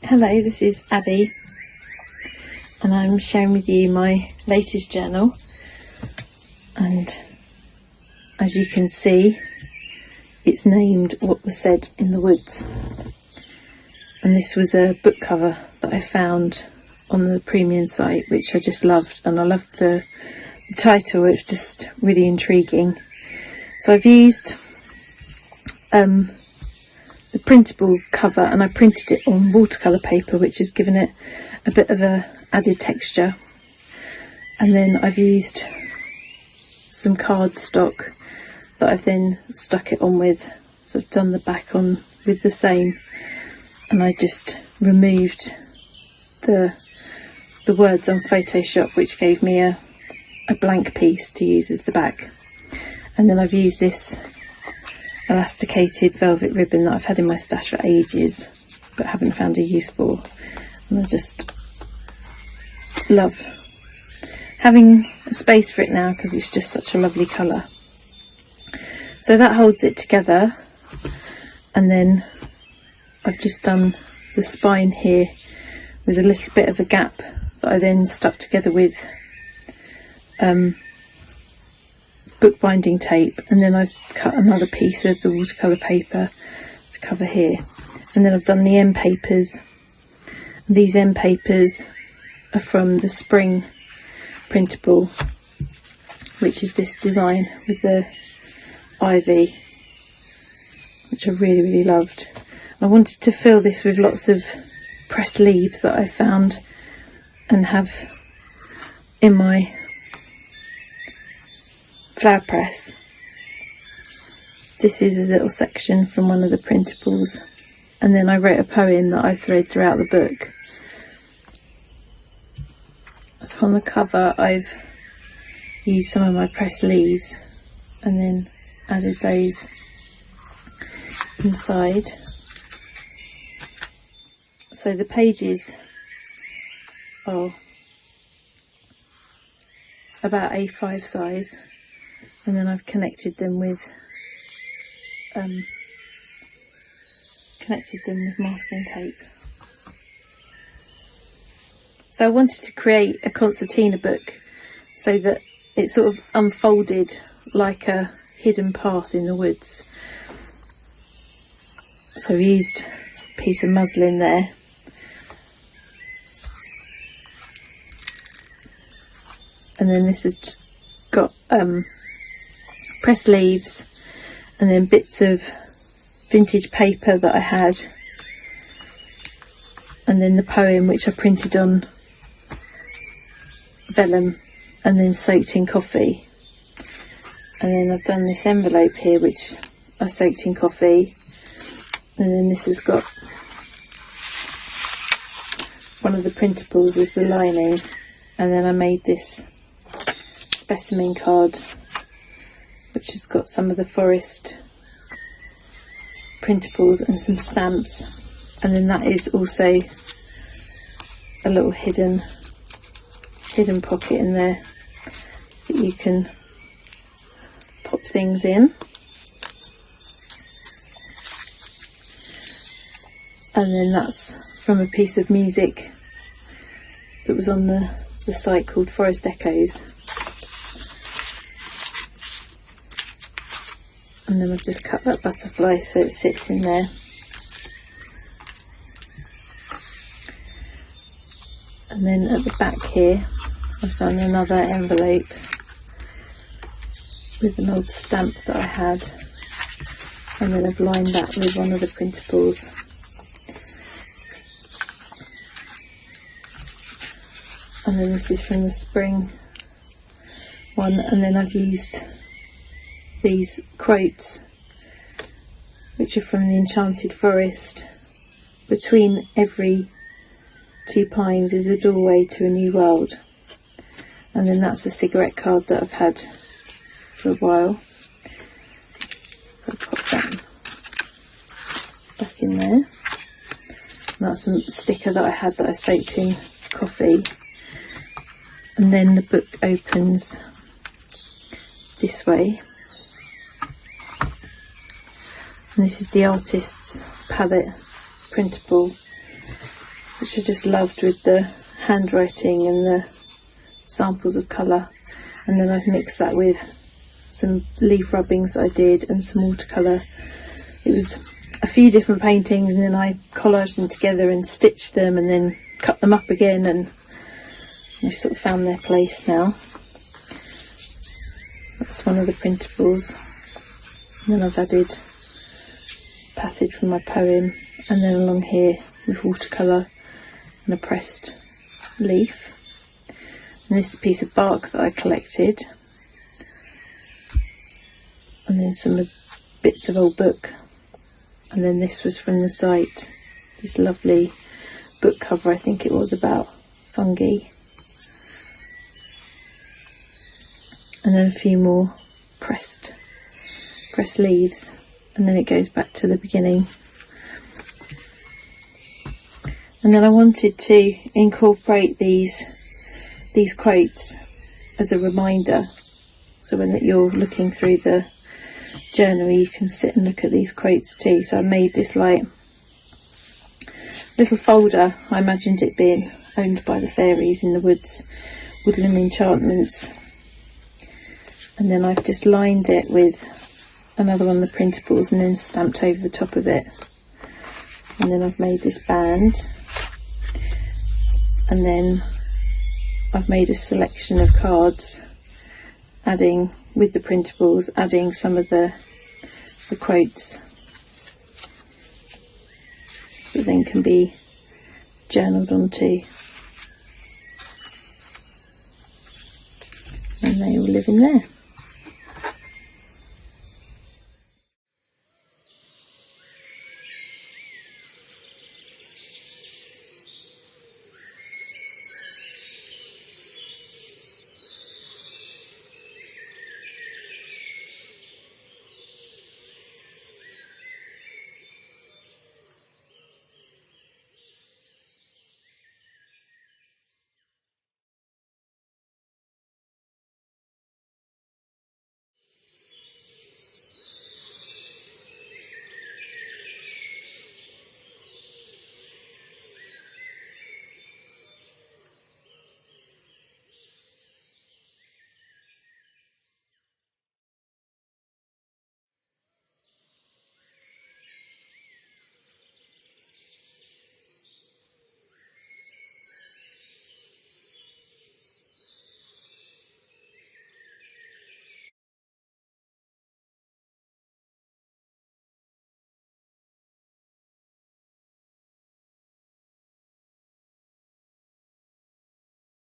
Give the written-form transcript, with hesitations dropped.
Hello, this is Abby and I'm sharing with you my latest journal, and as you can see it's named What Was Said in the Woods, and this was a book cover that I found on the premium site which I just loved, and I loved the title. It's just really intriguing. So I've used the printable cover and I printed it on watercolour paper, which has given it a bit of a added texture, and then I've used some cardstock that I've then stuck it on with. So I've done the back on with the same, and I just removed the words on Photoshop, which gave me a blank piece to use as the back. And then I've used this elasticated velvet ribbon that I've had in my stash for ages but haven't found a use for, and I just love having a space for it now because it's just such a lovely colour. So that holds it together, and then I've just done the spine here with a little bit of a gap that I then stuck together with bookbinding tape, and then I've cut another piece of the watercolour paper to cover here, and then I've done the end papers. These end papers are from the spring printable, which is this design with the ivy, which I really loved. I wanted to fill this with lots of pressed leaves that I found and have in my flower press. This is a little section from one of the printables, and then I wrote a poem that I thread throughout the book. So on the cover I've used some of my pressed leaves and then added those inside. So the pages are about A5 size, and then I've connected them with masking tape. So I wanted to create a concertina book so that it sort of unfolded like a hidden path in the woods. So I used a piece of muslin there, and then this has just got pressed leaves and then bits of vintage paper that I had, and then the poem which I printed on vellum and then soaked in coffee. And then I've done this envelope here which I soaked in coffee, and then this has got one of the printables as the lining, and then I made this specimen card which has got some of the forest printables and some stamps, and then that is also a little hidden pocket in there that you can pop things in. And then that's from a piece of music that was on the site called Forest Echoes. And then I've just cut that butterfly so it sits in there. And then at the back here I've done another envelope with an old stamp that I had, and then I've lined that with one of the printables. And then this is from the spring one, and then I've used these quotes which are from the Enchanted Forest. Between every two pines is a doorway to a new world, and then that's a cigarette card that I've had for a while. So I'll pop that back in there. And that's a sticker that I had that I soaked in coffee. And then the book opens this way. And this is the artist's palette printable, which I just loved, with the handwriting and the samples of colour. And then I've mixed that with some leaf rubbings I did and some watercolour. It was a few different paintings, and then I collaged them together and stitched them and then cut them up again, and they've sort of found their place now. That's one of the printables. And then I've added a passage from my poem, and then along here with watercolour and a pressed leaf. And this piece of bark that I collected, and then some bits of old book. And then this was from the site, this lovely book cover, I think it was, about fungi. And then a few more pressed leaves, and then it goes back to the beginning. And then I wanted to incorporate these quotes as a reminder, so when you're looking through the journal you can sit and look at these quotes too. So I made this like little folder. I imagined it being owned by the fairies in the woods, woodland enchantments, and then I've just lined it with another one of the printables and then stamped over the top of it. And then I've made this band, and then I've made a selection of cards, adding with the printables, adding some of the quotes that then can be journaled onto, and they all live in there.